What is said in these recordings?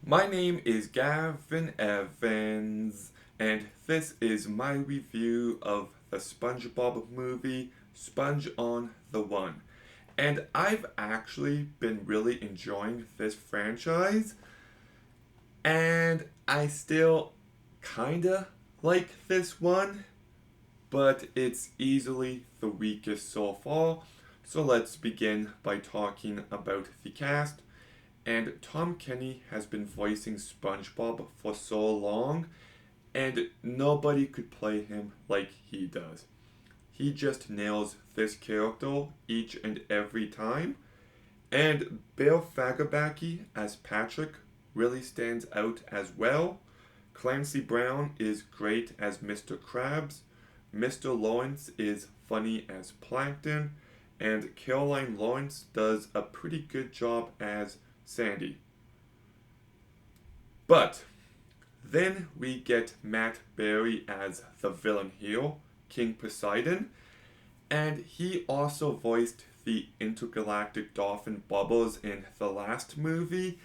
My name is Gavin Evans, and this is my review of the SpongeBob movie, Sponge on the One. And I've actually been really enjoying this franchise, and I still kinda like this one, but it's easily the weakest so far. So let's begin by talking about the cast. And Tom Kenny has been voicing SpongeBob for so long, and nobody could play him like he does. He just nails this character each and every time. And Bill Fagerbakke as Patrick really stands out as well. Clancy Brown is great as Mr. Krabs. Mr. Lawrence is funny as Plankton. And Caroline Lawrence does a pretty good job as Sandy. But then we get Matt Berry as the villain here, King Poseidon, and he also voiced the intergalactic dolphin Bubbles in the last movie,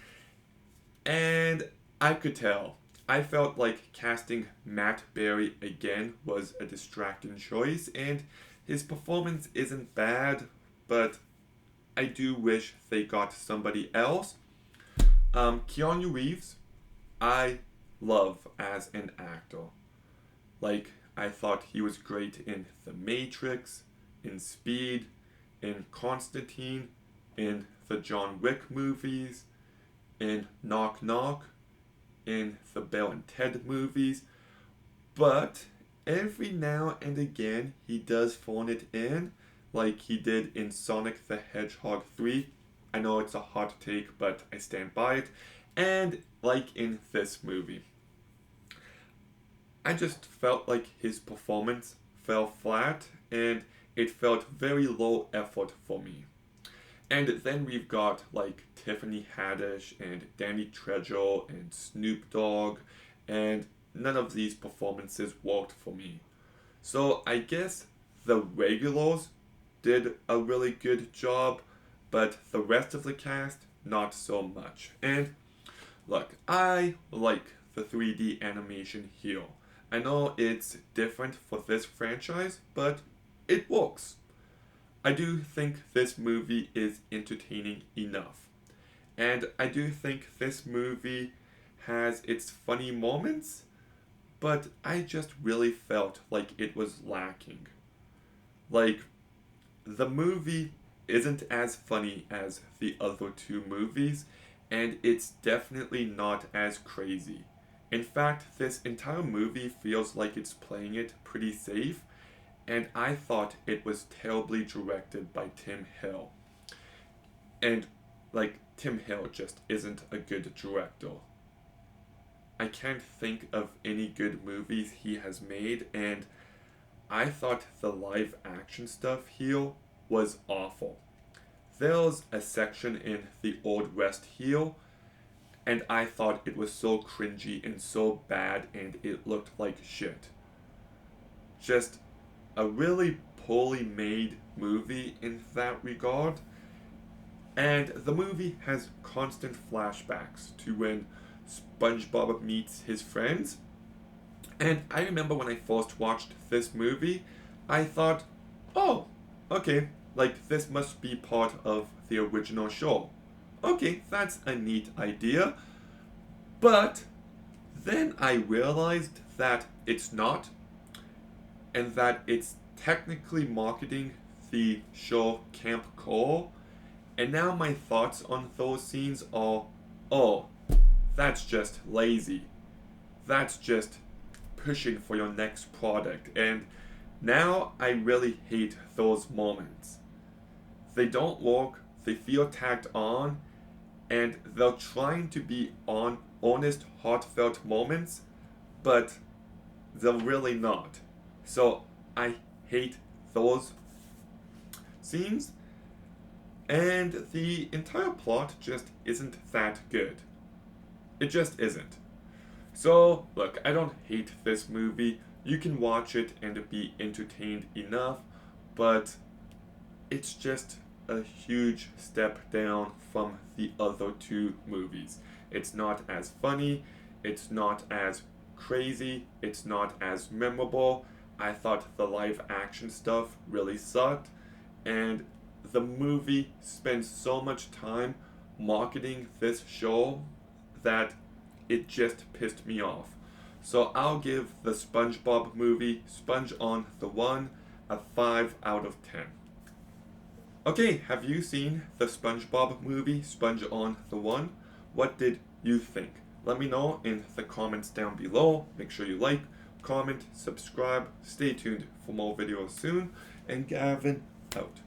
and I could tell. I felt like casting Matt Berry again was a distracting choice, and his performance isn't bad, but I do wish they got somebody else. Keanu Reeves, I love as an actor. Like, I thought he was great in The Matrix, in Speed, in Constantine, in the John Wick movies, in Knock Knock, in the Bill and Ted movies. But every now and again, he does phone it in, like he did in Sonic the Hedgehog 3. I know it's a hot take, but I stand by it. And like in this movie, I just felt like his performance fell flat and it felt very low effort for me. And then we've got like Tiffany Haddish and Danny Trejo and Snoop Dogg, and none of these performances worked for me. So I guess the regulars did a really good job, but the rest of the cast, not so much. And look, I like the 3D animation here. I know it's different for this franchise, but it works. I do think this movie is entertaining enough. And I do think this movie has its funny moments, but I just really felt like it was lacking. Like, the movie isn't as funny as the other two movies, and it's definitely not as crazy. In fact, this entire movie feels like it's playing it pretty safe, and I thought it was terribly directed by Tim Hill. And, like, Tim Hill just isn't a good director. I can't think of any good movies he has made, and I thought the live action stuff here was awful. There's a section in the Old West here, and I thought it was so cringy and so bad, and it looked like shit. Just a really poorly made movie in that regard. And the movie has constant flashbacks to when SpongeBob meets his friends. And I remember when I first watched this movie, I thought, oh, okay, like this must be part of the original show. Okay, that's a neat idea. But then I realized that it's not, and that it's technically marketing the show Camp Coral. And now my thoughts on those scenes are, oh, that's just lazy. That's just pushing for your next product. And now I really hate those moments. They don't work, they feel tacked on, and they're trying to be honest, heartfelt moments, but they're really not. So I hate those scenes, and the entire plot just isn't that good. It just isn't. So, look, I don't hate this movie. You can watch it and be entertained enough, but it's just a huge step down from the other two movies. It's not as funny, it's not as crazy, it's not as memorable. I thought the live action stuff really sucked, and the movie spends so much time marketing this show that it just pissed me off. So I'll give the SpongeBob movie Sponge on the One a 5 out of 10. Okay, have you seen the SpongeBob movie Sponge on the One? What did you think? Let me know in the comments down below. Make sure you like, comment, subscribe, stay tuned for more videos soon, and Gavin out.